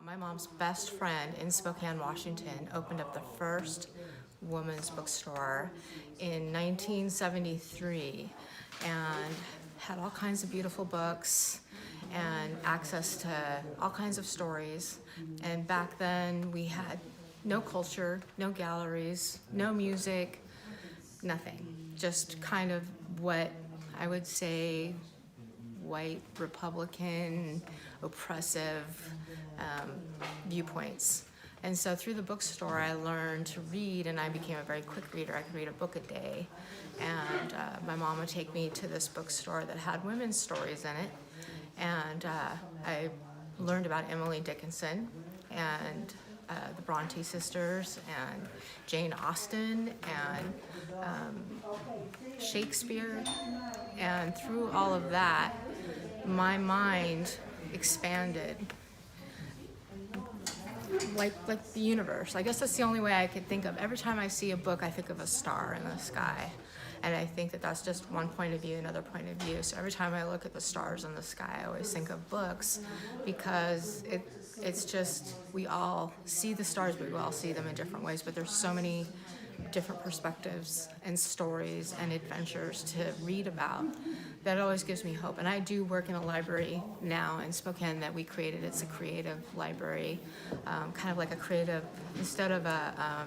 My mom's best friend in Spokane, Washington, opened up the first women's bookstore in 1973 and had all kinds of beautiful books and access to all kinds of stories. And back then we had no culture, no galleries, no music, nothing. Just kind of what I would say white, Republican, oppressive viewpoints. And so through the bookstore, I learned to read, and I became a very quick reader. I could read a book a day. And my mom would take me to this bookstore that had women's stories in it. And I learned about Emily Dickinson and the Bronte sisters and Jane Austen and Shakespeare. And through all of that, my mind expanded like the universe. I guess that's the only way I could think of. Every time I see a book, I think of a star in the sky. And I think that that's just one point of view, another point of view. So every time I look at the stars in the sky, I always think of books, because it's just, we all see the stars, but we all see them in different ways. But there's so many different perspectives and stories and adventures to read about that always gives me hope. And I do work in a library now in Spokane that we created. It's a creative library, kind of like a creative, instead of a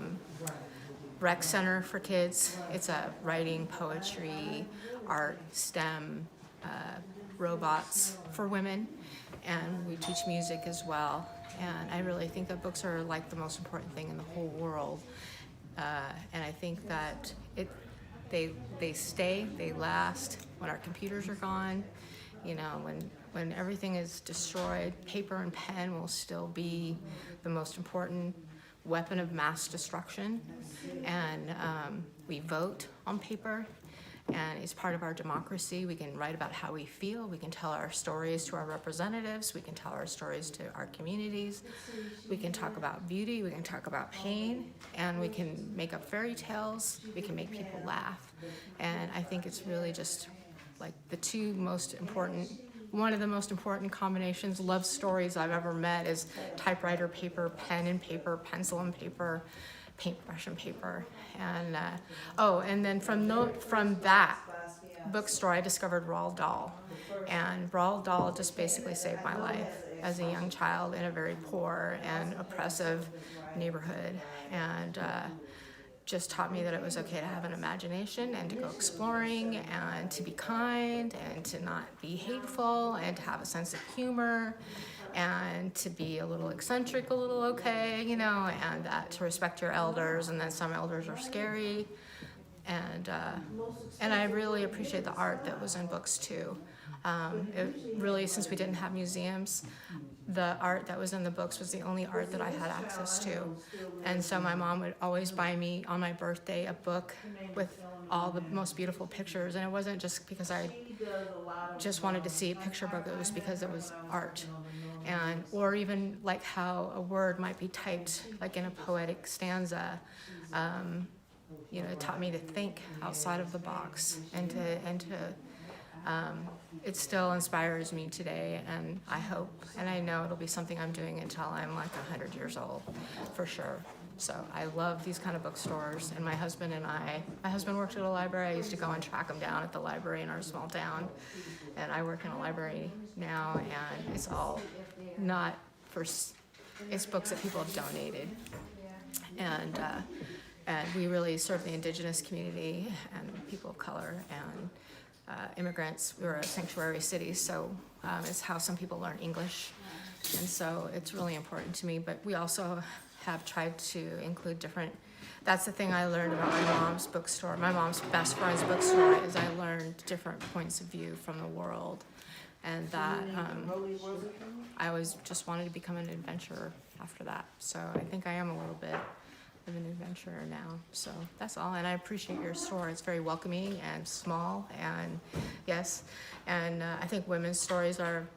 rec center for kids, it's a writing, poetry, art, STEM, robots for women, and we teach music as well. And I really think that books are like the most important thing in the whole world. And I think that they stay, they last when our computers are gone. You know, when everything is destroyed, paper and pen will still be the most important weapon of mass destruction. And we vote on paper, and it's part of our democracy. We can write about how we feel. We can tell our stories to our representatives. We can tell our stories to our communities. We can talk about beauty. We can talk about pain. And we can make up fairy tales. We can make people laugh. And I think it's really just like the two most important, one of the most important combinations, love stories I've ever met is typewriter paper, pen and paper, pencil and paper, paintbrush and paper. And and then from that bookstore, I discovered Roald Dahl. And Roald Dahl just basically saved my life as a young child in a very poor and oppressive neighborhood. And just taught me that it was okay to have an imagination and to go exploring and to be kind and to not be hateful and to have a sense of humor and to be a little eccentric, a little okay, you know, and to respect your elders, and then some elders are scary. And I really appreciate the art that was in books too. It really, since we didn't have museums, the art that was in the books was the only art that I had access to. And so my mom would always buy me on my birthday a book with all the most beautiful pictures. And it wasn't just because I just wanted to see a picture book, it was because it was art. And, or even like how a word might be typed like in a poetic stanza. You know, it taught me to think outside of the box and to it still inspires me today, and I hope and I know it'll be something I'm doing until I'm like 100 years old, for sure. So I love these kind of bookstores, and my husband worked at a library. I used to go and track him down at the library in our small town, and I work in a library now, and it's all not for, it's books that people have donated, and we really serve the indigenous community and people of color and immigrants. We were a sanctuary city, so it's how some people learn English, and so it's really important to me. But we also have tried to include different, that's the thing I learned about my mom's bookstore, my mom's best friend's bookstore, is I learned different points of view from the world, and that I always just wanted to become an adventurer after that. So I think I am a little bit of an adventurer now. So that's all, and I appreciate your store. It's very welcoming and small, and yes, and I think women's stories are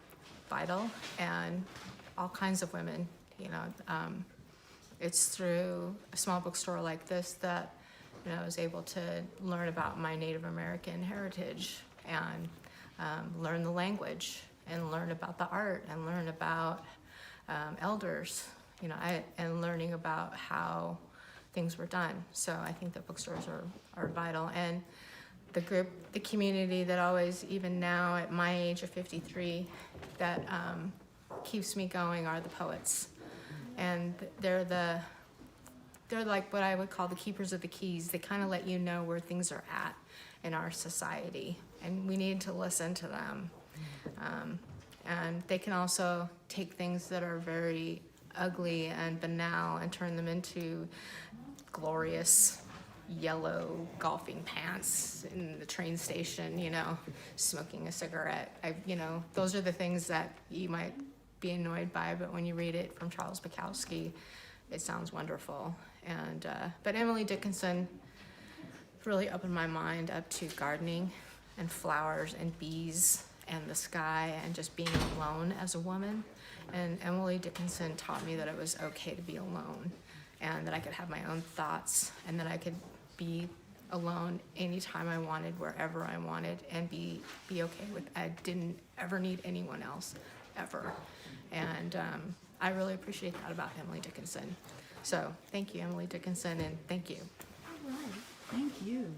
vital, and all kinds of women, you know. It's through a small bookstore like this that, you know, I was able to learn about my Native American heritage and learn the language and learn about the art and learn about elders, and learning about how things were done. So I think that bookstores are vital. And the community that always, even now at my age of 53, that keeps me going are the poets. And they're like what I would call the keepers of the keys. They kind of let you know where things are at in our society, and we need to listen to them. And they can also take things that are very ugly and banal and turn them into glorious yellow golfing pants in the train station, smoking a cigarette. Those are the things that you might be annoyed by, but when you read it from Charles Bukowski, it sounds wonderful. And but Emily Dickinson really opened my mind up to gardening and flowers and bees and the sky and just being alone as a woman. And Emily Dickinson taught me that it was okay to be alone, and that I could have my own thoughts, and that I could be alone anytime I wanted, wherever I wanted, and be okay with it. I didn't ever need anyone else, ever. And I really appreciate that about Emily Dickinson. So thank you, Emily Dickinson, and thank you. All right, thank you.